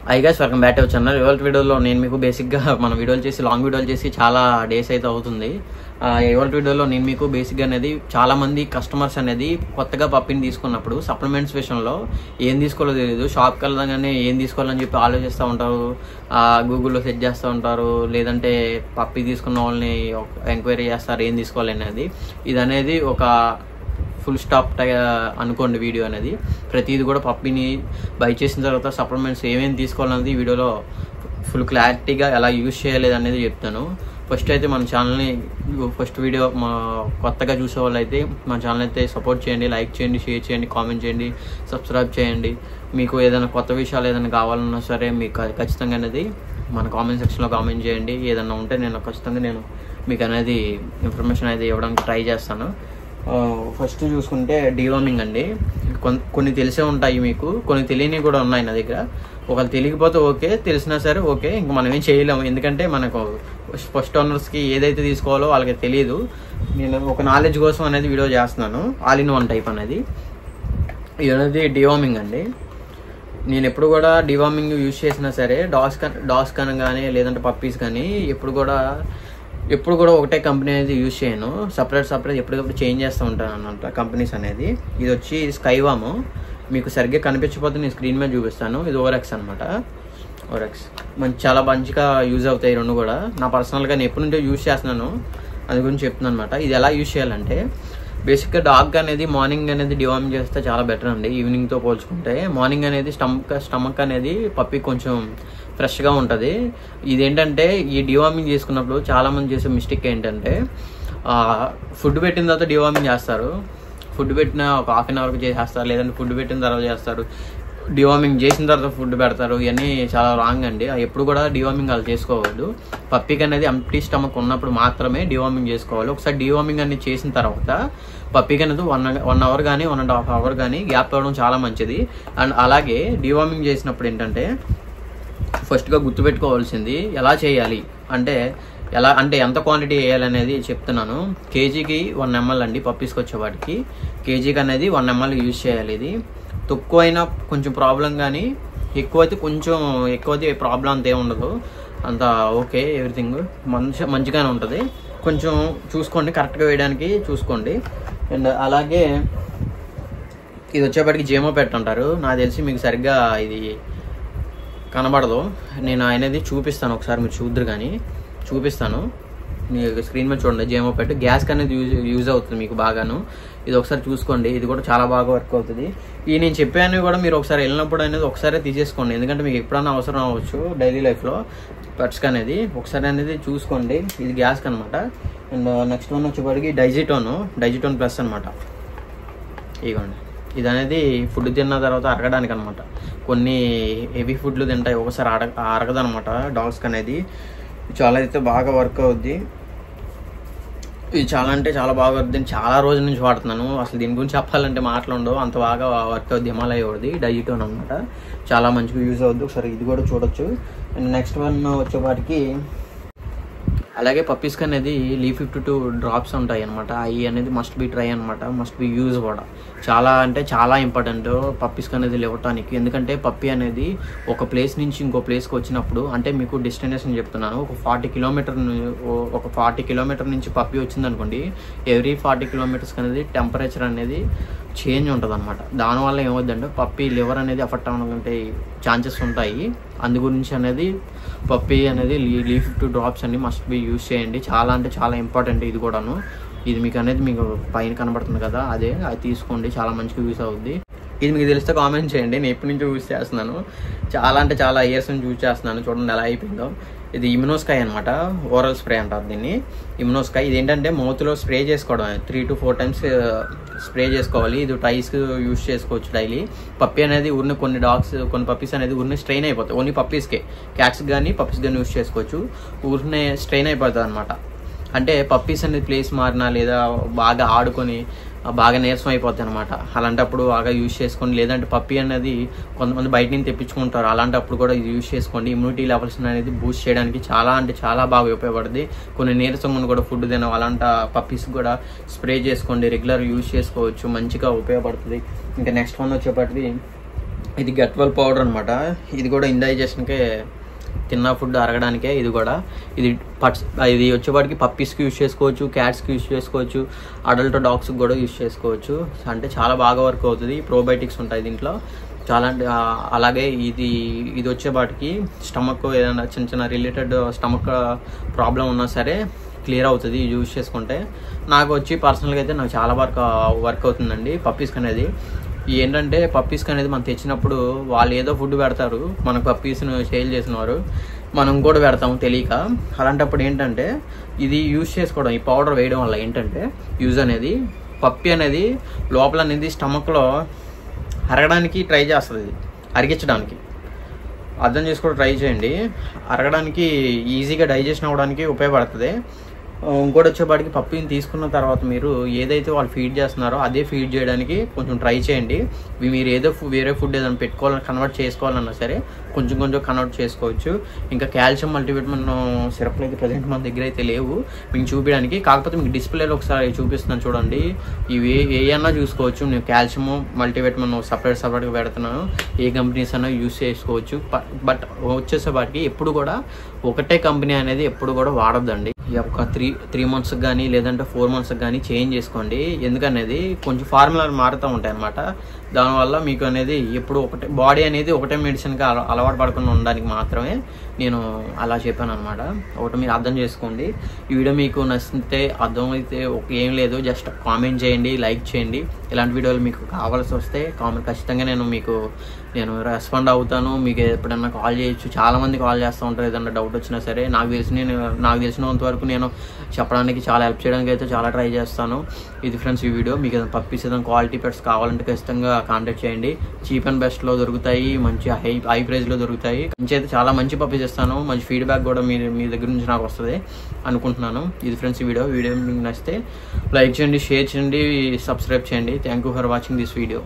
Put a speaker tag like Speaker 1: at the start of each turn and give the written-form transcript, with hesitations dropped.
Speaker 1: Hi guys, welcome back to our channel. ఇవాళ వీడియోలో నేను మీకు బేసిక్గా మన వీడియోలు చేసి లాంగ్ వీడియోలు చేసి చాలా డేస్ అయితే అవుతుంది. ఇవాళ వీడియోలో నేను మీకు బేసిక్గా అనేది చాలా మంది కస్టమర్స్ అనేది కొత్తగా పప్పిని తీసుకున్నప్పుడు సప్లిమెంట్స్ విషయంలో ఏం తీసుకోవాలో తెలియదు. షాప్కి వెళ్ళగానే ఏం తీసుకోవాలని చెప్పి ఆలోచిస్తూ ఉంటారు, గూగుల్లో సెర్చ్ చేస్తూ ఉంటారు, లేదంటే పప్పి తీసుకున్న వాళ్ళని ఎంక్వైరీ చేస్తారు ఏం తీసుకోవాలి అనేది. ఇది అనేది ఒక ఫుల్ స్టాప్ అనుకోండి వీడియో అనేది. ప్రతిదీ కూడా పప్పిని బై చేసిన తర్వాత సప్లిమెంట్స్ ఏమేమి తీసుకోవాలనేది వీడియోలో ఫుల్ క్లారిటీగా ఎలా యూజ్ చేయలేదు అనేది చెప్తాను. ఫస్ట్ అయితే మన ఛానల్ని ఫస్ట్ వీడియో మా కొత్తగా చూసే వాళ్ళు అయితే మన ఛానల్ అయితే సపోర్ట్ చేయండి, లైక్ చేయండి, షేర్ చేయండి, కామెంట్ చేయండి, సబ్స్క్రైబ్ చేయండి. మీకు ఏదైనా కొత్త విషయాలు ఏదైనా కావాలన్నా సరే మీకు ఖచ్చితంగా అనేది మన కామెంట్ సెక్షన్లో కామెంట్ చేయండి. ఏదన్నా ఉంటే ఖచ్చితంగా నేను మీకు అనేది ఇన్ఫర్మేషన్ అయితే ఇవ్వడానికి ట్రై చేస్తాను. ఫస్ట్ చూసుకుంటే డీవార్మింగ్ అండి. కొన్ని తెలిసే ఉంటాయి మీకు, కొన్ని తెలియనివి కూడా ఉన్నాయి నా దగ్గర. ఒకవేళ తెలియకపోతే ఓకే, తెలిసినా సరే ఓకే, ఇంక మనం ఏం చేయలేము. ఎందుకంటే మనకు ఫస్ట్ ఓనర్స్కి ఏదైతే తీసుకోవాలో వాళ్ళకి తెలియదు. నేను ఒక నాలెడ్జ్ కోసం అనేది వీడియో చేస్తున్నాను. ఆల్ ఇన్ వన్ టైప్ అనేది ఇది అనేది డీవార్మింగ్ అండి. నేను ఎప్పుడు కూడా డీవార్మింగ్ యూజ్ చేసినా సరే డాగ్స్ కానీ లేదంటే పప్పీస్ కానీ ఎప్పుడు కూడా ఒకటే కంపెనీ అనేది యూజ్ చేయను. సపరేట్ ఎప్పటికప్పుడు చేంజ్ చేస్తూ ఉంటాను అన్నమాట కంపెనీస్ అనేది. ఇది వచ్చి స్కైవామ్. మీకు సరిగ్గా కనిపించకపోతే నేను స్క్రీన్ మీద చూపిస్తాను. ఇది ఓరెక్స్ అనమాట. ఓరెక్స్ చాలా మంచిగా యూజ్ అవుతాయి రెండు కూడా. నా పర్సనల్గా నేను ఎప్పటి నుంచో యూజ్ చేస్తున్నాను, అది గురించి చెప్తున్నాను అనమాట. ఇది ఎలా యూజ్ చేయాలంటే బేసిక్గా డాగ్ అనేది మార్నింగ్ అనేది డివార్మింగ్ చేస్తే చాలా బెటర్ అండి. ఈవినింగ్తో పోల్చుకుంటే మార్నింగ్ అనేది స్టమక్ అనేది పప్పి కొంచెం ఫ్రెష్గా ఉంటుంది. ఇదేంటంటే ఈ డివార్మింగ్ చేసుకున్నప్పుడు చాలామంది చేసే మిస్టేక్ ఏంటంటే ఫుడ్ పెట్టిన తర్వాత డివార్మింగ్ చేస్తారు. ఫుడ్ పెట్టిన ఒక హాఫ్ అన్ అవర్కి చేసేస్తారు, లేదంటే ఫుడ్ పెట్టిన తర్వాత చేస్తారు. డివార్మింగ్ చేసిన తర్వాత ఫుడ్ పెడతారు. ఇవన్నీ చాలా రాంగ్ అండి. ఎప్పుడు కూడా డివార్మింగ్ అలా చేసుకోవద్దు. పప్పికి అనేది ఎంప్టీ స్టమక్ ఉన్నప్పుడు మాత్రమే డివార్మింగ్ చేసుకోవాలి. ఒకసారి డివార్మింగ్ అనేది చేసిన తర్వాత పప్పికి అనేది 1 అవర్ కానీ 1.5 అవర్ కానీ గ్యాప్ ఇవ్వడం చాలా మంచిది. అండ్ అలాగే డివార్మింగ్ చేసినప్పుడు ఏంటంటే ఫస్ట్గా గుర్తుపెట్టుకోవాల్సింది ఎలా చేయాలి అంటే ఎంత క్వాంటిటీ వేయాలనేది చెప్తున్నాను. కేజీకి 1 ml అండి. పప్పీస్కి వచ్చేవాటికి కేజీకి అనేది 1 ml యూజ్ చేయాలి. ఇది తక్కువైనా కొంచెం ప్రాబ్లం, కానీ ఎక్కువైతే ప్రాబ్లం అంత ఏముండదు, అంత ఓకే, ఎవ్రీథింగ్ మంచిగానే ఉంటుంది. కొంచెం చూసుకోండి, కరెక్ట్గా వేయడానికి చూసుకోండి. అండ్ అలాగే ఇది వచ్చేప్పటికి జేమో పెట్టంటారు. నాకు తెలిసి మీకు సరిగ్గా ఇది కనబడదు. నేను అనేది చూపిస్తాను, ఒకసారి మీరు చూద్దరు కానీ చూపిస్తాను. మీకు స్క్రీన్ మీద చూడండి. జేమో పెట్టి గ్యాస్కి అనేది యూజ్ అవుతుంది మీకు బాగాను. ఇది ఒకసారి చూసుకోండి. ఇది కూడా చాలా బాగా వర్క్ అవుతుంది. ఈ నేను చెప్పాను కూడా మీరు ఒకసారి వెళ్ళినప్పుడు అనేది ఒకసారి తీసేసుకోండి. ఎందుకంటే మీకు ఎప్పుడైనా అవసరం అవ్వచ్చు డైలీ లైఫ్లో పెట్స్కి అనేది. ఒకసారి అనేది చూసుకోండి. ఇది గ్యాస్కి అనమాట. అండ్ నెక్స్ట్ వన్ వచ్చేప్పటికి డైజిటోన్ ప్లస్ అనమాట. ఇదిగోండి. ఇది అనేది ఫుడ్ తిన్న తర్వాత అరగడానికి అనమాట. కొన్ని హెవీ ఫుడ్లు తింటాయి, ఒకసారి అరగదనమాట డాగ్స్కి అనేది. చాలా అయితే బాగా వర్క్ అవుద్ది. ఇది చాలా అంటే చాలా బాగా వర్క్. నేను చాలా రోజుల నుంచి వాడుతున్నాను. అసలు దీని గురించి చెప్పాలంటే మాట్లాడవు, అంత బాగా వర్క్ అవుద్ది. హిమాలయ వాడిది డైజిటోన్ అనమాట. చాలా మంచిగా యూజ్ అవుద్ది. ఒకసారి ఇది కూడా చూడొచ్చు. అండ్ నెక్స్ట్ వన్ వచ్చేవాటికి అలాగే పప్పీస్కి అనేది L52 డ్రాప్స్ ఉంటాయి అనమాట. అవి అనేది మస్ట్ బి ట్రై అనమాట, మస్ట్ బి యూజ్ కూడా. చాలా అంటే చాలా ఇంపార్టెంట్ పప్పీస్కి అనేది ఇవ్వటానికి. ఎందుకంటే పప్పీ అనేది ఒక ప్లేస్ నుంచి ఇంకో ప్లేస్కి వచ్చినప్పుడు, అంటే మీకు డెస్టినేషన్ చెప్తున్నాను, ఒక 40 కిలోమీటర్ నుంచి పప్పీ వచ్చింది అనుకోండి. ఎవ్రీ 40 కిలోమీటర్స్కి అనేది టెంపరేచర్ అనేది చేంజ్ ఉంటుంది అనమాట. దానివల్ల ఏమవుద్దంటే పప్పీ లివర్ అనేది ఎఫెక్ట్ అవ్వడానికి ఛాన్సెస్ ఉంటాయి. అందు గురించి అనేది పప్పీ అనేది L52 డ్రాప్స్ అన్ని మస్ట్ బి యూజ్ చేయండి. చాలా అంటే చాలా ఇంపార్టెంట్ ఇది కూడాను. ఇది మీకు అనేది మీకు పైన కనబడుతుంది కదా, అది తీసుకోండి. చాలా మంచిగా యూజ్ అవుద్ది. ఇది మీకు తెలిస్తే కామెంట్ చేయండి. నేను ఎప్పటి నుంచో యూజ్ చేస్తున్నాను, చాలా అంటే చాలా ఇయర్స్ నుంచి యూజ్ చేస్తున్నాను. చూడండి ఎలా అయిపోయిందో. ఇది ఇమ్యునోస్కై అనమాట. ఓరల్ స్ప్రే అంటారు దీన్ని, ఇమ్యునోస్కై. ఇది ఏంటంటే మౌత్లో స్ప్రే చేసుకోవడం, 3 to 4 times స్ప్రే చేసుకోవాలి. ఇది టైస్కి యూజ్ చేసుకోవచ్చు డైలీ. పప్పీ అనేది కొన్ని పప్పీస్ అనేది ఊరిని స్ట్రెయిన్ అయిపోతాయి. ఓన్లీ పప్పీస్కే, క్యాట్స్కి కానీ పప్పీస్ కానీ యూజ్ చేసుకోవచ్చు. ఊరినే స్ట్రెయిన్ అయిపోతుంది అనమాట. అంటే పప్పీస్ అనేది ప్లేస్ మారినా లేదా బాగా ఆడుకొని బాగా నీరసం అయిపోతాయి అనమాట. అలాంటప్పుడు బాగా యూజ్ చేసుకోండి. లేదంటే పప్పీ అనేది కొంతమంది బయట నుంచి తెప్పించుకుంటారు, అలాంటప్పుడు కూడా ఇది యూజ్ చేసుకోండి. ఇమ్యూనిటీ లెవెల్స్ అనేది బూస్ట్ చేయడానికి చాలా అంటే చాలా బాగా ఉపయోగపడుతుంది. కొన్ని నీరసంగా కూడా ఫుడ్ తినడం అలాంటి పప్పీస్ కూడా స్ప్రే చేసుకోండి, రెగ్యులర్ యూజ్ చేసుకోవచ్చు, మంచిగా ఉపయోగపడుతుంది. ఇంకా నెక్స్ట్ వన్ వచ్చేప్పటికి ఇది గట్వల్ పౌడర్ అనమాట. ఇది కూడా ఇండైజెషన్కే, తిన్న ఫుడ్ అరగడానికే. ఇది కూడా ఇది వచ్చేపాటికి పప్పీస్కి యూజ్ చేసుకోవచ్చు, క్యాట్స్కి యూజ్ చేసుకోవచ్చు, అడల్ట్ డాగ్స్కి కూడా యూజ్ చేసుకోవచ్చు. అంటే చాలా బాగా వర్క్ అవుతుంది. ప్రోబయోటిక్స్ ఉంటాయి దీంట్లో చాలా. అలాగే ఇది వచ్చేపాటికి స్టమక్ ఏదైనా చిన్న చిన్న రిలేటెడ్ స్టమక్ ప్రాబ్లం ఉన్నా సరే క్లియర్ అవుతుంది యూజ్ చేసుకుంటే. నాకు వచ్చి పర్సనల్గా అయితే నాకు చాలా వర్క్ అవుతుందండి పప్పీస్కి అనేది. ఏంటంటే పప్పీస్కి అనేది మనం తెచ్చినప్పుడు వాళ్ళు ఏదో ఫుడ్ పెడతారు, మనకు పప్పీస్ను సేల్ చేసిన వారు, మనం కూడా పెడతాము తెలియక. అలాంటప్పుడు ఏంటంటే ఇది యూజ్ చేసుకోవడం, ఈ పౌడర్ వేయడం వల్ల ఏంటంటే యూజ్ అనేది పప్పీ అనేది లోపల అనేది స్టమక్లో అరగడానికి ట్రై చేస్తుంది, అరిగించడానికి. అర్థం చేసుకోవడం ట్రై చేయండి. అరగడానికి ఈజీగా డైజెషన్ అవ్వడానికి ఉపయోగపడుతుంది. ఇంకోటి వచ్చేపాటికి పప్పీని తీసుకున్న తర్వాత మీరు ఏదైతే వాళ్ళు ఫీడ్ చేస్తున్నారో అదే ఫీడ్ చేయడానికి కొంచెం ట్రై చేయండి. మీరు ఏదో వేరే ఫుడ్ ఏదైనా కన్వర్ట్ చేసుకోవాలన్నా సరే కొంచెం కన్వర్ట్ చేసుకోవచ్చు. ఇంకా కాల్షియం మల్టీవిటమిన్ సిరప్లు అయితే ప్రజెంట్ మన దగ్గర అయితే లేవు మీకు చూపించడానికి. కాకపోతే మీకు డిస్ప్లేలో ఒకసారి చూపిస్తున్నాను చూడండి. ఇవి ఏమన్నా చూసుకోవచ్చు. నేను కాల్షియం మల్టీవిటమిన్ సపరేట్గా పెడుతున్నాను. ఏ కంపెనీస్ అన్నా యూజ్ చేసుకోవచ్చు. బట్ వచ్చేసేపాటికి ఎప్పుడు కూడా ఒకటే కంపెనీ అనేది ఎప్పుడు కూడా వాడొద్దండి. ఒక 3 months కానీ లేదంటే 4 months కానీ చేంజ్ చేసుకోండి. ఎందుకనేది కొంచెం ఫార్ములాలు మారుతూ ఉంటాయి అన్నమాట. దానివల్ల మీకు అనేది ఎప్పుడు ఒకటే బాడీ అనేది ఒకటే మెడిసిన్కి అలవాటు పడకుండా ఉండడానికి మాత్రమే నేను అలా చెప్పాను అనమాట. ఒకటి మీరు అర్థం చేసుకోండి. ఈ వీడియో మీకు నచ్చితే అర్థమైతే ఏం లేదు, జస్ట్ కామెంట్ చేయండి, లైక్ చేయండి. ఇలాంటి వీడియోలు మీకు కావాల్సి వస్తే కామెంట్ ఖచ్చితంగా నేను రెస్పాండ్ అవుతాను. మీకు ఎప్పుడన్నా కాల్ చేయొచ్చు. చాలామంది కాల్ చేస్తూ ఉంటారు ఏదన్నా డౌట్ వచ్చినా సరే. నాకు తెలిసినంత వరకు నేను చెప్పడానికి చాలా హెల్ప్ చేయడానికి అయితే చాలా ట్రై చేస్తాను. ఇది ఫ్రెండ్స్ ఈ వీడియో. మీకు ఏదైనా పప్పీస్ ఏదైనా క్వాలిటీ పెట్స్ కావాలంటే ఖచ్చితంగా కాంటాక్ట్ చేయండి. చీప్ అండ్ బెస్ట్లో దొరుకుతాయి, మంచి హై ప్రైస్లో దొరుకుతాయి. మంచి అయితే చాలా మంచి పప్పీస్ ఇస్తాను. మంచి ఫీడ్బ్యాక్ కూడా మీ దగ్గర నుంచి నాకు వస్తుంది అనుకుంటున్నాను. ఇది ఫ్రెండ్స్ ఈ వీడియో మీకు నచ్చితే లైక్ చేయండి, షేర్ చేయండి, సబ్స్క్రైబ్ చేయండి. Thank you for watching this video.